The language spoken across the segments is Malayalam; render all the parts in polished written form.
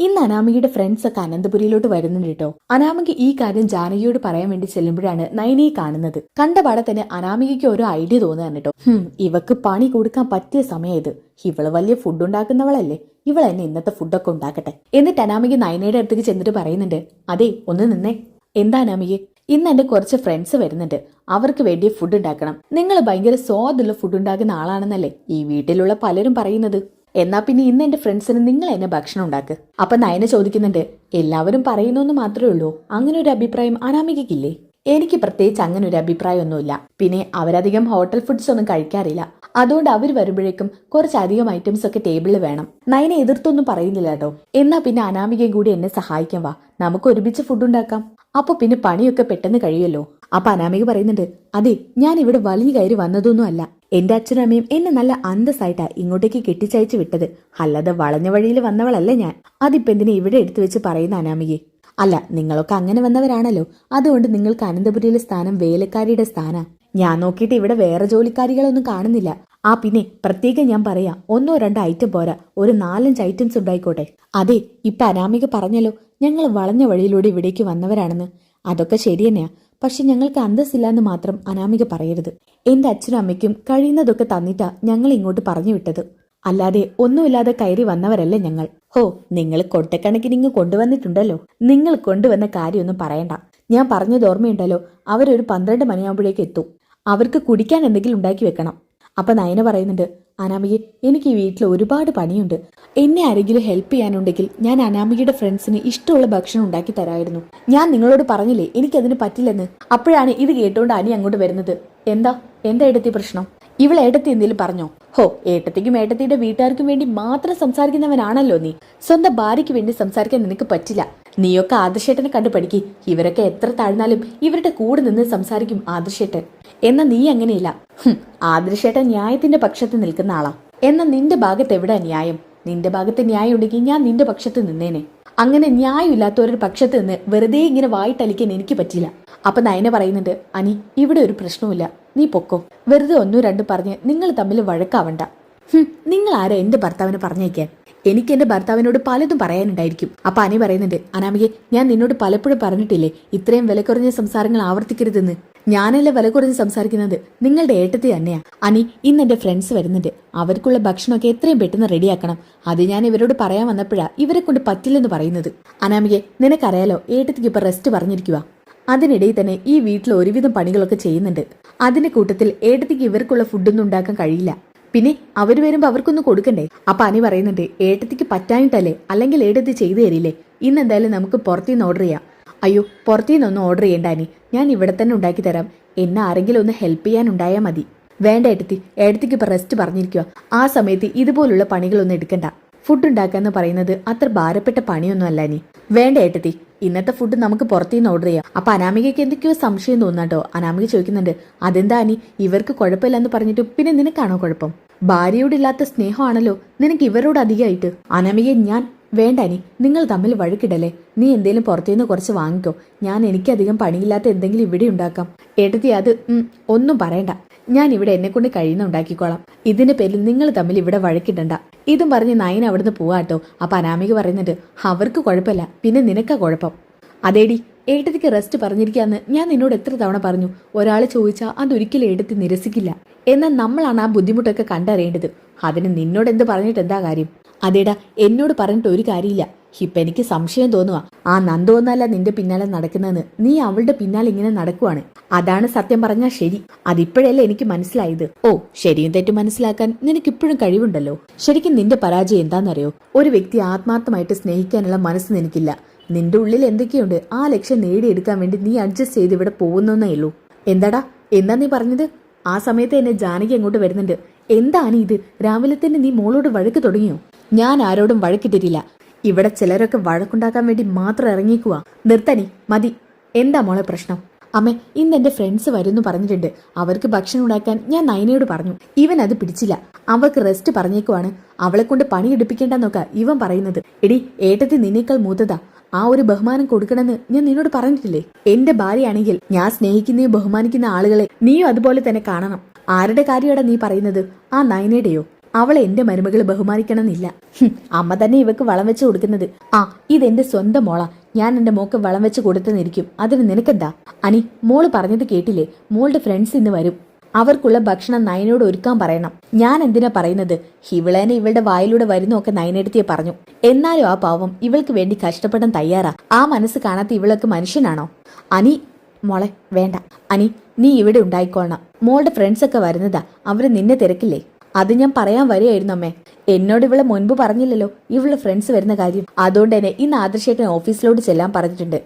ഇന്ന് അനാമികയുടെ ഫ്രണ്ട്സ് ഒക്കെ അനന്തപുരിയിലോട്ട് വരുന്നുണ്ട് കേട്ടോ. അനാമിക ഈ കാര്യം ജാനകിയോട് പറയാൻ വേണ്ടി ചെല്ലുമ്പോഴാണ് നയനയെ കാണുന്നത്. കണ്ടപാടെ തന്നെ അനാമികയ്ക്ക് ഓരോ ഐഡിയ തോന്നുകയാണ് കേട്ടോ. ഇവക്ക് പണി കൊടുക്കാൻ പറ്റിയ സമയം ഇത്. ഇവള് വലിയ ഫുഡ് ഉണ്ടാക്കുന്നവളല്ലേ, ഇവൾ എന്നെ ഇന്നത്തെ ഫുഡൊക്കെ ഉണ്ടാക്കട്ടെ. എന്നിട്ട് അനാമിക നയനയുടെ അടുത്തേക്ക് ചെന്നിട്ട് പറയുന്നുണ്ട്, അതെ ഒന്ന് നിന്നേ. എന്താ അനാമികെ? ഇന്ന് എന്റെ കുറച്ച് ഫ്രണ്ട്സ് വരുന്നുണ്ട്, അവർക്ക് വേണ്ടി ഫുഡ് ഉണ്ടാക്കണം. നിങ്ങൾ ഭയങ്കര സ്വാദുള്ള ഫുഡ് ഉണ്ടാക്കുന്ന ആളാണെന്നല്ലേ ഈ വീട്ടിലുള്ള പലരും പറയുന്നത്. എന്നാ പിന്നെ ഇന്ന് എന്റെ ഫ്രണ്ട്സിന് നിങ്ങൾ എന്നെ ഭക്ഷണം ഉണ്ടാക്ക്. അപ്പൊ നയന ചോദിക്കുന്നുണ്ട്, എല്ലാവരും പറയുന്നു മാത്രമേ ഉള്ളൂ, അങ്ങനെ ഒരു അഭിപ്രായം അനാമികയ്ക്കില്ലേ? എനിക്ക് പ്രത്യേകിച്ച് അങ്ങനെ ഒരു അഭിപ്രായമൊന്നുമില്ല. പിന്നെ അവരധികം ഹോട്ടൽ ഫുഡ്സ് ഒന്നും കഴിക്കാറില്ല, അതുകൊണ്ട് അവർ വരുമ്പോഴേക്കും കുറച്ചധികം ഐറ്റംസ് ഒക്കെ ടേബിളിൽ വേണം. നയന എതിർത്തൊന്നും പറയുന്നില്ല കേട്ടോ. എന്നാ പിന്നെ അനാമികയും കൂടി എന്നെ സഹായിക്കാൻ വാ, നമുക്ക് ഒരുമിച്ച് ഫുഡ് ഉണ്ടാക്കാം. അപ്പൊ പിന്നെ പണിയൊക്കെ പെട്ടെന്ന് കഴിയുമല്ലോ. അപ്പൊ അനാമിക പറയുന്നുണ്ട്, അതെ ഞാൻ ഇവിടെ വലിഞ്ഞു കയറി വന്നതൊന്നും അല്ല. എന്റെ അച്ഛനും അമ്മയും എന്നെ നല്ല അന്തസ്സായിട്ടാ ഇങ്ങോട്ടേക്ക് കെട്ടിച്ചയച്ചു വിട്ടത്, അല്ലാതെ വളഞ്ഞ വഴിയിൽ വന്നവളല്ല ഞാൻ. അതിപ്പോ എന്തിനാ ഇവിടെ എടുത്തു വെച്ച് പറയുന്ന അനാമികയെ? അല്ല, നിങ്ങളൊക്കെ അങ്ങനെ വന്നവരാണല്ലോ, അതുകൊണ്ട് നിങ്ങൾക്ക് അനന്തപുരിയിലെ സ്ഥാനം വേലക്കാരിയുടെ സ്ഥാനാ. ഞാൻ നോക്കിയിട്ട് ഇവിടെ വേറെ ജോലിക്കാരികളൊന്നും കാണുന്നില്ല. ആ പിന്നെ പ്രത്യേകം ഞാൻ പറയാം, 1-2 ഐറ്റം പോരാ, ഒരു 4-5 ഐറ്റംസ് ഉണ്ടായിക്കോട്ടെ. അതെ, ഇപ്പൊ അനാമിക പറഞ്ഞല്ലോ ഞങ്ങൾ വളഞ്ഞ വഴിയിലൂടെ ഇവിടേക്ക് വന്നവരാണെന്ന്. അതൊക്കെ ശരി തന്നെയാ, പക്ഷെ ഞങ്ങൾക്ക് അന്തസ്സില്ലാന്ന് മാത്രം അനാമിക പറയരുത്. എന്റെ അച്ഛനും അമ്മയ്ക്കും കഴിയുന്നതൊക്കെ തന്നിട്ടാ ഞങ്ങൾ ഇങ്ങോട്ട് പറഞ്ഞു വിട്ടത്, അല്ലാതെ ഒന്നുമില്ലാതെ കയറി വന്നവരല്ല ഞങ്ങൾ. ഹോ, നിങ്ങൾ കൊട്ടക്കണക്കിന് ഇങ്ങ് കൊണ്ടുവന്നിട്ടുണ്ടല്ലോ. നിങ്ങൾ കൊണ്ടുവന്ന കാര്യമൊന്നും പറയണ്ട. ഞാൻ പറഞ്ഞത് ഓർമ്മയുണ്ടല്ലോ, അവരൊരു 12 മണിയാകുമ്പോഴേക്ക് എത്തും. അവർക്ക് കുടിക്കാൻ എന്തെങ്കിലും ഉണ്ടാക്കി വെക്കണം. അപ്പൊ നയന പറയുന്നുണ്ട്, അനാമികയെ എനിക്ക് ഈ വീട്ടിൽ ഒരുപാട് പണിയുണ്ട്. എന്നെ ആരെങ്കിലും ഹെൽപ്പ് ചെയ്യാനുണ്ടെങ്കിൽ ഞാൻ അനാമികയുടെ ഫ്രണ്ട്സിന് ഇഷ്ടമുള്ള ഭക്ഷണം ഉണ്ടാക്കി തരായിരുന്നു. ഞാൻ നിങ്ങളോട് പറഞ്ഞില്ലേ എനിക്കതിന് പറ്റില്ലെന്ന്. അപ്പോഴാണ് ഇത് കേട്ടോണ്ട് അനി അങ്ങോട്ട് വരുന്നത്. എന്താ ഏട്ടത്തി പ്രശ്നം? ഇവൾ ഏട്ടത്തി എന്തെങ്കിലും പറഞ്ഞോ? ഹോ, ഏട്ടത്തിക്കും ഏട്ടത്തിയുടെ വീട്ടുകാർക്കും വേണ്ടി മാത്രം സംസാരിക്കുന്നവനാണല്ലോ നീ. സ്വന്തം ഭാര്യയ്ക്ക് വേണ്ടി സംസാരിക്കാൻ നിനക്ക് പറ്റില്ല. നീയൊക്കെ ആദർശേട്ടനെ കണ്ടു പഠിക്ക്. ഇവരൊക്കെ എത്ര താഴ്ന്നാലും ഇവരുടെ കൂടെ നിന്ന് സംസാരിക്കും ആദർശേട്ടൻ. എന്നാ നീ അങ്ങനെയില്ല. ആദർശേട്ടൻ ന്യായത്തിന്റെ പക്ഷത്ത് നിൽക്കുന്ന ആളാ. എന്നാ നിന്റെ ഭാഗത്ത് എവിടെയാ ന്യായം? നിന്റെ ഭാഗത്ത് ന്യായം ഉണ്ടെങ്കിൽ ഞാൻ നിന്റെ പക്ഷത്ത് നിന്നേനെ. അങ്ങനെ ന്യായമില്ലാത്തവരുടെ പക്ഷത്ത് നിന്ന് വെറുതെ ഇങ്ങനെ വായിട്ടലിക്കാൻ എനിക്ക് പറ്റില്ല. അപ്പൊ നയന പറയുന്നുണ്ട്, അനി ഇവിടെ ഒരു പ്രശ്നവുമില്ല, നീ പൊക്കോ. വെറുതെ 1-2 പറഞ്ഞ് നിങ്ങൾ തമ്മിൽ വഴക്കാവണ്ട. നിങ്ങൾ ആരാ എന്റെ ഭർത്താവിനെ പറഞ്ഞേക്കാൻ? എനിക്ക് എന്റെ ഭർത്താവിനോട് പലതും പറയാനുണ്ടായിരിക്കും. അപ്പൊ അനി പറയുന്നുണ്ട്, അനാമികെ ഞാൻ നിന്നോട് പലപ്പോഴും പറഞ്ഞിട്ടില്ലേ ഇത്രയും വില കുറഞ്ഞ സംസാരങ്ങൾ ആവർത്തിക്കരുതെന്ന്. ഞാനല്ലേ വില കുറഞ്ഞ് സംസാരിക്കുന്നത്, നിങ്ങളുടെ ഏട്ടത്തി തന്നെയാ. അനി ഇന്ന് എന്റെ ഫ്രണ്ട്സ് വരുന്നുണ്ട്, അവർക്കുള്ള ഭക്ഷണമൊക്കെ എത്രയും പെട്ടെന്ന് റെഡിയാക്കണം. അത് ഞാൻ ഇവരോട് പറയാൻ വന്നപ്പോഴാ ഇവരെ കൊണ്ട് പറ്റില്ലെന്ന് പറയുന്നത്. അനാമികെ നിനക്കറിയാലോ ഏട്ടത്തിക്ക് ഇപ്പൊ റെസ്റ്റ് പറഞ്ഞിരിക്കുക. അതിനിടയിൽ തന്നെ ഈ വീട്ടിൽ ഒരുവിധം പണികളൊക്കെ ചെയ്യുന്നുണ്ട്. അതിന്റെ കൂട്ടത്തിൽ ഏട്ടത്തിക്ക് ഇവർക്കുള്ള ഫുഡൊന്നും ഉണ്ടാക്കാൻ കഴിയില്ല. പിന്നെ അവർ വരുമ്പോ അവർക്കൊന്നും കൊടുക്കണ്ടേ? അപ്പൊ അനി പറയുന്നുണ്ട്, ഏട്ടത്തിക്ക് പറ്റാനിട്ടല്ലേ, അല്ലെങ്കിൽ ഏട്ടത്തി ചെയ്തു തരില്ലേ? ഇന്ന് എന്തായാലും നമുക്ക് പുറത്തുനിന്ന് ഓർഡർ ചെയ്യാം. അയ്യോ, പുറത്തുനിന്നൊന്നും ഓർഡർ ചെയ്യണ്ട അനി, ഞാൻ ഇവിടെ തന്നെ ഉണ്ടാക്കി തരാം. എന്നെ ആരെങ്കിലും ഒന്ന് ഹെൽപ്പ് ചെയ്യാൻ ഉണ്ടായാൽ മതി. വേണ്ട ഏട്ടത്തി, ഏട്ടത്തിക്ക് ഇപ്പൊ റെസ്റ്റ് പറഞ്ഞിരിക്കുക. ആ സമയത്ത് ഇതുപോലുള്ള പണികളൊന്നും എടുക്കണ്ട. ഫുഡ് ഉണ്ടാക്കാന്ന് പറയുന്നത് അത്ര ഭാരപ്പെട്ട പണിയൊന്നും അല്ല അനി. വേണ്ട ഏട്ടത്തി, ഇന്നത്തെ ഫുഡ് നമുക്ക് പുറത്തുനിന്ന് ഓർഡർ ചെയ്യാം. അപ്പൊ അനാമികയ്ക്ക് എന്തൊക്കെയോ സംശയം തോന്നാട്ടോ. അനാമിക ചോദിക്കുന്നുണ്ട്, അതെന്താ അനി, ഇവർക്ക് കുഴപ്പമില്ലെന്ന് പറഞ്ഞിട്ട് പിന്നെ നിനക്കാണോ കുഴപ്പം? ഭാര്യയോടില്ലാത്ത സ്നേഹമാണല്ലോ നിനക്ക് ഇവരോട് അധികമായിട്ട്. അനാമികയെ ഞാൻ വേണ്ട അനി, നിങ്ങൾ തമ്മിൽ വഴക്കിടല്ലേ. നീ എന്തേലും പുറത്തുനിന്ന് കുറച്ച് വാങ്ങിക്കോ, ഞാൻ എനിക്കധികം പണിയില്ലാത്ത എന്തെങ്കിലും ഇവിടെ ഉണ്ടാക്കാം. ഏട്ടത്തി അത് ഒന്നും പറയണ്ട, ഞാൻ ഇവിടെ എന്നെ കൊണ്ട് കഴിയുന്ന ഉണ്ടാക്കിക്കോളാം. ഇതിന്റെ പേരിൽ നിങ്ങൾ തമ്മിൽ ഇവിടെ വഴക്കിടണ്ട. ഇതും പറഞ്ഞ് നയന അവിടുന്ന് പോവാട്ടോ. അപ്പൊ അനാമിക പറയുന്നുണ്ട്, അവർക്ക് കുഴപ്പമില്ല, പിന്നെ നിനക്കാ കുഴപ്പം. അതേടി, ഏട്ടത്തിക്ക് റെസ്റ്റ് പറഞ്ഞിരിക്കാന്ന് ഞാൻ നിന്നോട് എത്ര തവണ പറഞ്ഞു. ഒരാൾ ചോദിച്ചാൽ അതൊരിക്കലും ഏട്ടത്തി നിരസിക്കില്ല. എന്നാൽ നമ്മളാണ് ആ ബുദ്ധിമുട്ടൊക്കെ കണ്ടറിയേണ്ടത്. അതിന് നിന്നോട് എന്ത് പറഞ്ഞിട്ട് എന്താ കാര്യം? അതേടാ, എന്നോട് പറഞ്ഞിട്ട് ഒരു കാര്യമില്ല. ഇപ്പൊ എനിക്ക് സംശയം തോന്നുക, ആ നന്ദു ഒന്നല്ല നിന്റെ പിന്നാലെ നടക്കുന്നതെന്ന്, നീ അവളുടെ പിന്നാലെ ഇങ്ങനെ നടക്കുവാണ്. അതാണ് സത്യം പറഞ്ഞാൽ ശരി. അതിപ്പോഴല്ലേ എനിക്ക് മനസ്സിലായത്. ഓ, ശരിയും തെറ്റും മനസ്സിലാക്കാൻ നിനക്കിപ്പോഴും കഴിവുണ്ടല്ലോ. ശരിക്കും നിന്റെ പരാജയം എന്താണെന്നറിയോ? ഒരു വ്യക്തി ആത്മാർത്ഥമായിട്ട് സ്നേഹിക്കാനുള്ള മനസ്സ് നിനക്കില്ല. നിന്റെ ഉള്ളിൽ എന്തൊക്കെയുണ്ട്, ആ ലക്ഷ്യം നേടിയെടുക്കാൻ വേണ്ടി നീ അഡ്ജസ്റ്റ് ചെയ്ത് ഇവിടെ പോകുന്നേ ഉള്ളൂ. എന്താടാ, എന്താ നീ പറഞ്ഞത്? ആ സമയത്ത് എന്നെ ജാനകി അങ്ങോട്ട് വരുന്നുണ്ട്. എന്താണ് ഇത്, രാവിലെ തന്നെ നീ മോളോട് വഴക്ക് തുടങ്ങിയോ? ഞാൻ ആരോടും വഴക്കിട്ടിട്ടില്ല. ഇവിടെ ചിലരൊക്കെ വഴക്കുണ്ടാക്കാൻ വേണ്ടി മാത്രം ഇറങ്ങിക്കുക. നിർത്തനി, മതി. എന്താ മോളെ പ്രശ്നം? അമ്മേ, ഇന്ന് എന്റെ ഫ്രണ്ട്സ് വരുന്നു പറഞ്ഞിട്ടുണ്ട്. അവർക്ക് ഭക്ഷണം ഉണ്ടാക്കാൻ ഞാൻ നയനയോട് പറഞ്ഞു. ഇവൻ അത് പിടിച്ചില്ല. അവൾക്ക് റെസ്റ്റ് പറഞ്ഞേക്കുവാണ്. അവളെ കൊണ്ട് പണിയെടുപ്പിക്കേണ്ടെന്നൊക്കെ ഇവൻ പറയുന്നത്. എടി, ഏട്ടത്തി നിന്നേക്കാൾ മൂത്തതാ. ആ ഒരു ബഹുമാനം കൊടുക്കണമെന്ന് ഞാൻ നിന്നോട് പറഞ്ഞിട്ടില്ലേ? എന്റെ ഭാര്യയാണെങ്കിൽ ഞാൻ സ്നേഹിക്കുകയും ബഹുമാനിക്കുന്ന ആളുകളെ നീയും അതുപോലെ തന്നെ കാണണം. ആരുടെ കാര്യമാണ് നീ പറയുന്നത്? ആ നയനയുടെയോ? അവളെ എന്റെ മരുമകള് ബഹുമാനിക്കണമെന്നില്ല. അമ്മ തന്നെ ഇവക്ക് വളം വെച്ച് കൊടുക്കുന്നത്. ആ, ഇതെന്റെ സ്വന്തം മോളാ. ഞാൻ എന്റെ മോക്ക് വളം വെച്ച് കൊടുത്തെന്നിരിക്കും. അതിന് നിനക്കെന്താ? അനി, മോള് പറഞ്ഞത് കേട്ടില്ലേ? മോളുടെ ഫ്രണ്ട്സ് ഇന്ന് വരും. അവർക്കുള്ള ഭക്ഷണം നയനോട് ഒരുക്കാൻ പറയണം. ഞാൻ എന്തിനാ പറയുന്നത്? ഇവളേനെ ഇവളുടെ വായിലൂടെ വരുന്നൊക്കെ നയനെടുത്തിയെ പറഞ്ഞു. എന്നാലും ആ പാവം ഇവൾക്ക് വേണ്ടി കഷ്ടപ്പെടാൻ തയ്യാറാ. ആ മനസ്സ് കാണാത്ത ഇവളൊക്കെ മനുഷ്യനാണോ? അനി, മോളെ വേണ്ട. അനി, നീ ഇവിടെ ഉണ്ടായിക്കോളണം. മോളുടെ ഫ്രണ്ട്സൊക്കെ വരുന്നതാ. അവര് നിന്നെ തിരക്കില്ലേ? അത് ഞാൻ പറയാൻ വരികയായിരുന്നു അമ്മേ. എന്നോട് ഇവളെ മുൻപ് പറഞ്ഞില്ലല്ലോ ഇവളുടെ ഫ്രണ്ട്സ് വരുന്ന കാര്യം. അതുകൊണ്ട് തന്നെ ഇന്ന് ആദർശേട്ടൻ ഓഫീസിലോട്ട് ചെല്ലാൻ പറഞ്ഞിട്ടുണ്ട്.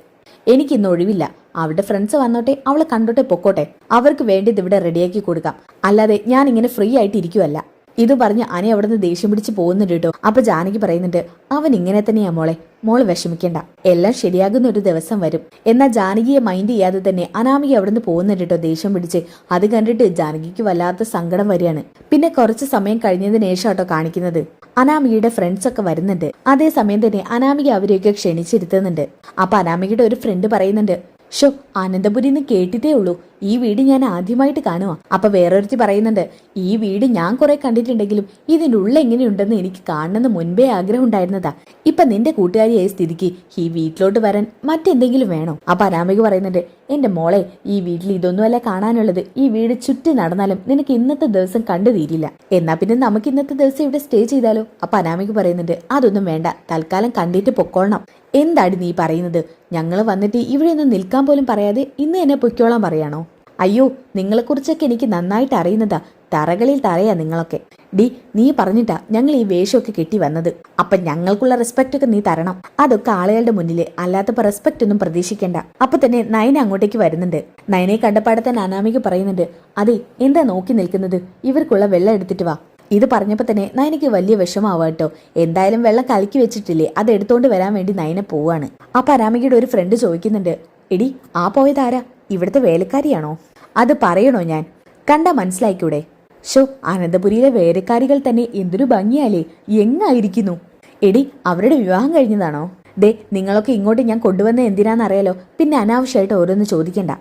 എനിക്കിന്ന് ഒഴിവില്ല. അവളുടെ ഫ്രണ്ട്സ് വന്നോട്ടെ, അവളെ കണ്ടോട്ടെ പൊക്കോട്ടെ. അവർക്ക് വേണ്ടിയത് ഇവിടെ റെഡിയാക്കി കൊടുക്കാം. അല്ലാതെ ഞാൻ ഇങ്ങനെ ഫ്രീ ആയിട്ട് ഇരിക്കുവല്ല. ഇത് പറഞ്ഞ് അനി അവിടുന്ന് ദേഷ്യം പിടിച്ച് പോകുന്നുണ്ട് കേട്ടോ. അപ്പൊ ജാനകി പറയുന്നുണ്ട്, അവൻ ഇങ്ങനെ തന്നെയാ മോളെ, മോള് വിഷമിക്കേണ്ട, എല്ലാം ശരിയാകുന്ന ഒരു ദിവസം വരും. എന്നാൽ ജാനകിയെ മൈൻഡ് ചെയ്യാതെ തന്നെ അനാമിക അവിടുന്ന് പോകുന്നുണ്ട് കേട്ടോ ദേഷ്യം പിടിച്ച്. അത് കണ്ടിട്ട് ജാനകിക്ക് വല്ലാത്ത സങ്കടം വരികയാണ്. പിന്നെ കുറച്ച് സമയം കഴിഞ്ഞതിന് ശേഷം കേട്ടോ കാണിക്കുന്നത് അനാമികയുടെ ഫ്രണ്ട്സ് ഒക്കെ വരുന്നുണ്ട്. അതേസമയം തന്നെ അനാമിക അവരെയൊക്കെ ക്ഷണിച്ചിരുത്തുന്നുണ്ട്. അപ്പൊ അനാമികയുടെ ഒരു ഫ്രണ്ട് പറയുന്നുണ്ട്, ഷോ, അനന്തപുരിന്ന് കേട്ടിട്ടേ ഉള്ളൂ, ഈ വീട് ഞാൻ ആദ്യമായിട്ട് കാണുക. അപ്പൊ വേറൊരുത്തി പറയുന്നുണ്ട്, ഈ വീട് ഞാൻ കുറെ കണ്ടിട്ടുണ്ടെങ്കിലും ഇതിൻ്റെ ഉള്ളിൽ എങ്ങനെയുണ്ടെന്ന് എനിക്ക് കാണണമെന്ന് മുൻപേ ആഗ്രഹം ഉണ്ടായിരുന്നതാ. ഇപ്പൊ നിന്റെ കൂട്ടുകാരിയായ സ്ഥിതിക്ക് ഈ വീട്ടിലോട്ട് വരാൻ മറ്റെന്തെങ്കിലും വേണോ? അപ്പൊ അനാമിക പറയുന്നുണ്ട്, എന്റെ മോളെ, ഈ വീട്ടിൽ ഇതൊന്നുമല്ല കാണാനുള്ളത്. ഈ വീട് ചുറ്റി നടന്നാലും നിനക്ക് ഇന്നത്തെ ദിവസം കണ്ടു തീരില്ല. എന്നാ പിന്നെ നമുക്ക് ഇന്നത്തെ ദിവസം ഇവിടെ സ്റ്റേ ചെയ്താലോ? അപ്പൊ അനാമിക പറയുന്നുണ്ട്, അതൊന്നും വേണ്ട, തൽക്കാലം കണ്ടിട്ട് പൊക്കോളണം. എന്താടി നീ പറയുന്നത്? ഞങ്ങൾ വന്നിട്ട് ഇവിടെ ഒന്നും നിൽക്കാൻ പോലും പറയാതെ ഇന്ന് എന്നെ പൊയ്ക്കോളാൻ പറയാണോ? അയ്യോ, നിങ്ങളെക്കുറിച്ചൊക്കെ എനിക്ക് നന്നായിട്ട് അറിയുന്നതാ. തറകളിൽ തറയാ നിങ്ങളൊക്കെ. ഡി, നീ പറഞ്ഞിട്ടാ ഞങ്ങൾ ഈ വേഷമൊക്കെ കെട്ടി വന്നത്. അപ്പൊ ഞങ്ങൾക്കുള്ള റെസ്പെക്റ്റ് ഒക്കെ നീ തരണം. അതൊക്കെ ആളുകളുടെ മുന്നില്, അല്ലാത്തപ്പോ റെസ്പെക്റ്റ് ഒന്നും പ്രതീക്ഷിക്കേണ്ട. അപ്പൊ തന്നെ നയന അങ്ങോട്ടേക്ക് വരുന്നുണ്ട്. നയനെ കണ്ടപ്പാടെ തന്നെ അനാമിക പറയുന്നുണ്ട്, അതെ, എന്താ നോക്കി നിൽക്കുന്നത്? ഇവർക്കുള്ള വെള്ളം എടുത്തിട്ട് വാ. ഇത് പറഞ്ഞപ്പോൾ തന്നെ നയനയ്ക്ക് വലിയ വിഷമാവാ കേട്ടോ. എന്തായാലും വെള്ളം കലക്കി വെച്ചിട്ടില്ലേ, അത് എടുത്തോണ്ട് വരാൻ വേണ്ടി നയന പോവാണ്. അപ്പൊ അനാമികയുടെ ഒരു ഫ്രണ്ട് ചോദിക്കുന്നുണ്ട്, എടി, ആ പോയതാരാ? ഇവിടുത്തെ വേലക്കാരിയാണോ? അത് പറയണോ ഞാൻ? കണ്ടാ മനസ്സിലായിക്കൂടെ? ഷോ, അനന്തപുരിയിലെ വേലക്കാരികൾ തന്നെ എന്തൊരു ഭംഗിയാലേ, എങ്ങായിരിക്കുന്നു. എടി, അവരുടെ വിവാഹം കഴിഞ്ഞതാണോ? ദേ, നിങ്ങളൊക്കെ ഇങ്ങോട്ട് ഞാൻ കൊണ്ടുവന്ന എന്തിനാന്നറിയാലോ. പിന്നെ അനാവശ്യമായിട്ട് ഓരോന്ന് ചോദിക്കണ്ട.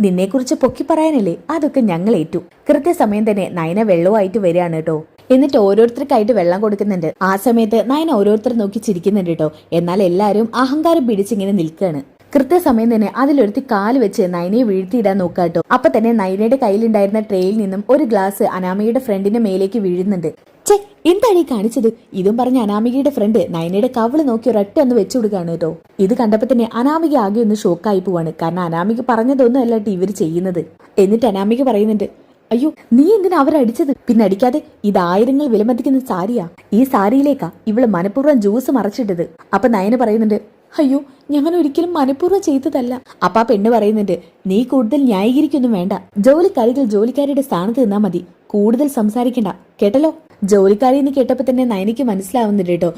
നിന്നെക്കുറിച്ച് പൊക്കി പറയാനല്ലേ, അതൊക്കെ ഞങ്ങൾ ഏറ്റു. കൃത്യസമയം തന്നെ നയന വെള്ളവുമായിട്ട് വരികയാണ് കേട്ടോ. എന്നിട്ട് ഓരോരുത്തർക്കായിട്ട് വെള്ളം കൊടുക്കുന്നുണ്ട്. ആ സമയത്ത് നയന ഓരോരുത്തർ നോക്കി ചിരിക്കുന്നുണ്ട് കേട്ടോ. എന്നാൽ എല്ലാവരും അഹങ്കാരം പിടിച്ചിങ്ങനെ നിൽക്കുകയാണ്. കൃത്യസമയം തന്നെ അതിലൊരുത്തി കാല് വെച്ച് നയനയെ വീഴ്ത്തിയിടാൻ നോക്കാട്ടോ. അപ്പൊ തന്നെ നയനയുടെ കയ്യിലുണ്ടായിരുന്ന ട്രേയിൽ നിന്നും ഒരു ഗ്ലാസ് അനാമികയുടെ ഫ്രണ്ടിന്റെ മേലേക്ക് വീഴുന്നുണ്ട്. ചെ, എന്താണ് ഈ കാണിച്ചത്? ഇതും പറഞ്ഞ അനാമികയുടെ ഫ്രണ്ട് നയനയുടെ കവിള് നോക്കി ഒരൊറ്റ ഒന്ന് വെച്ചു കൊടുക്കുകയാണ് കേട്ടോ. ഇത് കണ്ടപ്പോ തന്നെ അനാമിക ആകെ ഒന്ന് ഷോക്കായി പോവാണ്. കാരണം അനാമിക പറഞ്ഞതൊന്നും അല്ലാട്ട് ഇവർ ചെയ്യുന്നത്. എന്നിട്ട് അനാമിക പറയുന്നുണ്ട്, അയ്യോ, നീ എന്തിനാ അവരടിച്ചത്? പിന്നെ അടിക്കാതെ, ഇത് ആയിരങ്ങൾ വിലമതിക്കുന്ന സാരിയാ. ഈ സാരിയിലേക്കാ ഇവള് മനഃപൂർവ്വം ജ്യൂസ് മറച്ചിട്ടത്. അപ്പൊ നയന പറയുന്നുണ്ട്, അയ്യോ, ഞാൻ ഒരിക്കലും മനഃപൂർവ്വം ചെയ്തതല്ല. അപ്പൊ ആ പെണ്ണ് പറയുന്നുണ്ട്, നീ കൂടുതൽ ന്യായീകരിക്കൊന്നും വേണ്ട. ജോലിക്കാരികൾ ജോലിക്കാരുടെ സ്ഥാനത്ത് നിന്നാ മതി. കൂടുതൽ സംസാരിക്കണ്ട, കേട്ടല്ലോ? ജോലിക്കാരി എന്ന് കേട്ടപ്പോ തന്നെ നയനയ്ക്ക് മനസ്സിലാവുന്നുണ്ട് കേട്ടോ.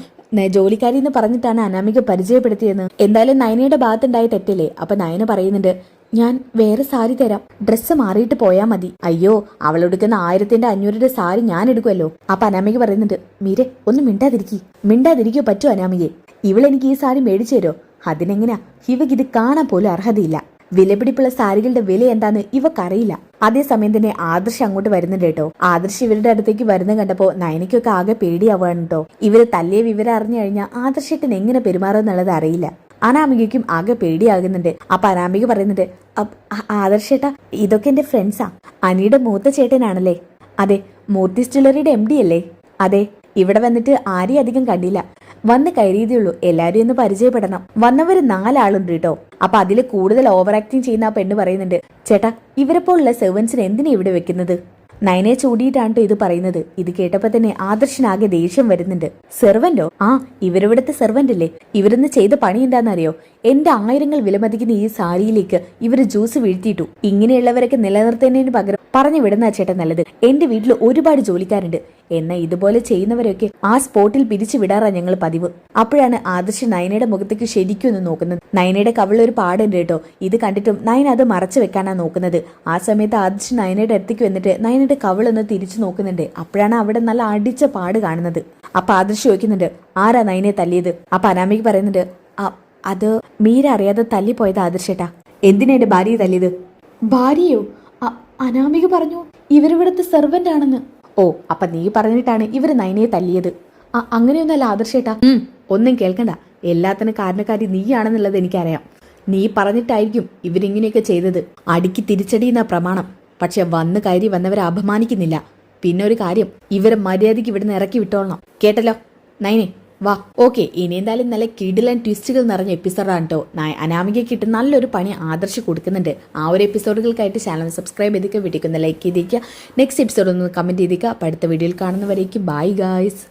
ജോലിക്കാരി എന്ന് പറഞ്ഞിട്ടാണ് അനാമിക പരിചയപ്പെടുത്തിയെന്ന്. എന്തായാലും നയനയുടെ ഭാഗത്തുണ്ടായ തെറ്റല്ലേ. അപ്പൊ നയന പറയുന്നുണ്ട്, ഞാൻ വേറെ സാരി തരാം, ഡ്രസ്സ് മാറിയിട്ട് പോയാ മതി. അയ്യോ, അവളെടുക്കുന്ന 1500 സാരി ഞാൻ എടുക്കുമല്ലോ. അപ്പൊ അനാമിക പറയുന്നുണ്ട്, മീരെ, ഒന്ന് മിണ്ടാതിരിക്കോ പറ്റോ അനാമികയെ? ഇവളെനിക്ക് ഈ സാരി മേടിച്ചു തരോ? അതിനെങ്ങനെയാ? ഇവക്ക് ഇത് കാണാൻ പോലും അർഹതയില്ല. വിലപിടിപ്പുള്ള സാരികളുടെ വില എന്താന്ന് ഇവക്കറിയില്ല. അതേസമയം തന്നെ ആദർശ് അങ്ങോട്ട് വരുന്നുണ്ട് കേട്ടോ. ആദർശ് ഇവരുടെ അടുത്തേക്ക് വരുന്ന കണ്ടപ്പോ നയനയ്ക്കൊക്കെ ആകെ പേടിയാവാണ് കേട്ടോ. ഇവര് തല്ലിയ വിവരം അറിഞ്ഞു കഴിഞ്ഞാൽ ആദർശത്തിന് എങ്ങനെ പെരുമാറുമെന്നുള്ളത് അറിയില്ല. അനാമികയ്ക്കും ആകെ പേടിയാകുന്നുണ്ട്. അപ്പൊ അനാമിക പറയുന്നുണ്ട്, ആദർശേട്ടാ, ഇതൊക്കെ എന്റെ ഫ്രണ്ട്സാ. അനിയുടെ മൂത്ത ചേട്ടനാണല്ലേ? അതെ. മൂർത്തി ഡിസ്റ്റിലറിയുടെ MD അല്ലേ? അതെ. ഇവിടെ വന്നിട്ട് ആരെയും അധികം കണ്ടില്ല, വന്ന് കയറിയതേ എല്ലാരും ഒന്ന് പരിചയപ്പെടണം. വന്നവര് 4 ആളുണ്ട് കേട്ടോ. അപ്പൊ അതിൽ കൂടുതൽ ഓവർ ആക്ടിങ് ചെയ്യുന്ന ആ പെണ്ണ് പറയുന്നുണ്ട്, ചേട്ടാ, ഇവരെ പോലുള്ള സെർവൻസിനെ എന്തിനാ ഇവിടെ വെക്കുന്നത്? നയനെ ചൂടിയിട്ടാണ് ഇത് പറയുന്നത്. ഇത് കേട്ടപ്പോ തന്നെ ആദർശനാകെ ദേഷ്യം വരുന്നുണ്ട്. സെർവന്റോ? ആ, ഇവരിവിടുത്തെ സെർവന്റ് അല്ലേ. ഇവരൊന്ന് ചെയ്ത പണി എന്താണെന്നറിയോ? എന്റെ ആയിരങ്ങൾ വിലമതിക്കുന്ന ഈ സാരിയിലേക്ക് ഇവര് ജ്യൂസ് വീഴ്ത്തിയിട്ടു. ഇങ്ങനെയുള്ളവരൊക്കെ നിലനിർത്തുന്നതിന് പകരം പറഞ്ഞു വിടുന്ന ചേട്ടൻ നല്ലത്. എന്റെ വീട്ടിൽ ഒരുപാട് ജോലിക്കാരുണ്ട്. എന്നാൽ ഇതുപോലെ ചെയ്യുന്നവരൊക്കെ ആ സ്പോട്ടിൽ പിരിച്ചു വിടാറാ ഞങ്ങൾ പതിവ്. അപ്പോഴാണ് ആദർശ് നയനയുടെ മുഖത്തേക്ക് ശരിക്കും ഒന്ന് നോക്കുന്നത്. നയനയുടെ കവിളൊരു പാടുണ്ട് കേട്ടോ. ഇത് കണ്ടിട്ടും നയന അത് മറച്ചു വെക്കാനാ നോക്കുന്നത്. ആ സമയത്ത് ആദർശ് നയനയുടെ അടുത്തേക്ക് വന്നിട്ട് നയനയുടെ കവിളൊന്ന് തിരിച്ചു നോക്കുന്നുണ്ട്. അപ്പോഴാണ് അവിടെ നല്ല അടിച്ച പാട് കാണുന്നത്. അപ്പൊ ആദർശ് ചോദിക്കുന്നുണ്ട്, ആരാ നയനെ തല്ലിയത്? അപ്പൊ അനാമിക പറയുന്നുണ്ട്, അത് മീര അറിയാതെ തല്ലിപ്പോയത് ആദർശേട്ടാ. എന്തിനാ എന്റെ ഭാര്യയെ തല്ലിയത്? ഭാര്യയോ? അനാമിക പറഞ്ഞു ഇവരിവിടുത്തെ സെർവന്റ് ആണെന്ന്. ഓ അപ്പൊ നീ പറഞ്ഞിട്ടാണ് ഇവര് നയനയെ തല്ലിയത്? അങ്ങനെയൊന്നല്ല ആദർശേട്ടാ. ഒന്നും കേൾക്കണ്ട. എല്ലാത്തിനും കാരണക്കാരി നീയാണെന്നുള്ളത് എനിക്കറിയാം. നീ പറഞ്ഞിട്ടായിരിക്കും ഇവരിങ്ങനെയൊക്കെ ചെയ്തത്. അടിക്ക് തിരിച്ചടിയുന്ന പ്രമാണം. പക്ഷെ വന്ന് കയറി വന്നവരെ അപമാനിക്കുന്നില്ല. പിന്നെ ഒരു കാര്യം, ഇവരെ മര്യാദയ്ക്ക് ഇവിടുന്ന് ഇറക്കി വിട്ടോളണം. കേട്ടല്ലോ? നൈനെ വാ. ഓക്കെ, ഇനി എന്തായാലും നല്ല കിടിലൻ ട്വിസ്റ്റുകൾ നിറഞ്ഞ എപ്പിസോഡാണ് കേട്ടോ. അനാമികയ്ക്ക് കിട്ടും നല്ലൊരു പണി ആദർശ് കൊടുക്കുന്നുണ്ട്. ആ ഒരു എപ്പിസോഡുകൾക്കായിട്ട് ചാനൽ സബ്സ്ക്രൈബ് ചെയ്തിരിക്കുക, വീട്ടിൽ ലൈക്ക് ചെയ്തിരിക്കുക, നെക്സ്റ്റ് എപ്പിസോഡ് ഒന്ന് കമന്റ് ചെയ്തിരിക്കുക. അപ്പോൾ അടുത്ത വീഡിയോയിൽ കാണുന്നവരേക്കും ബൈ ഗായ്സ്.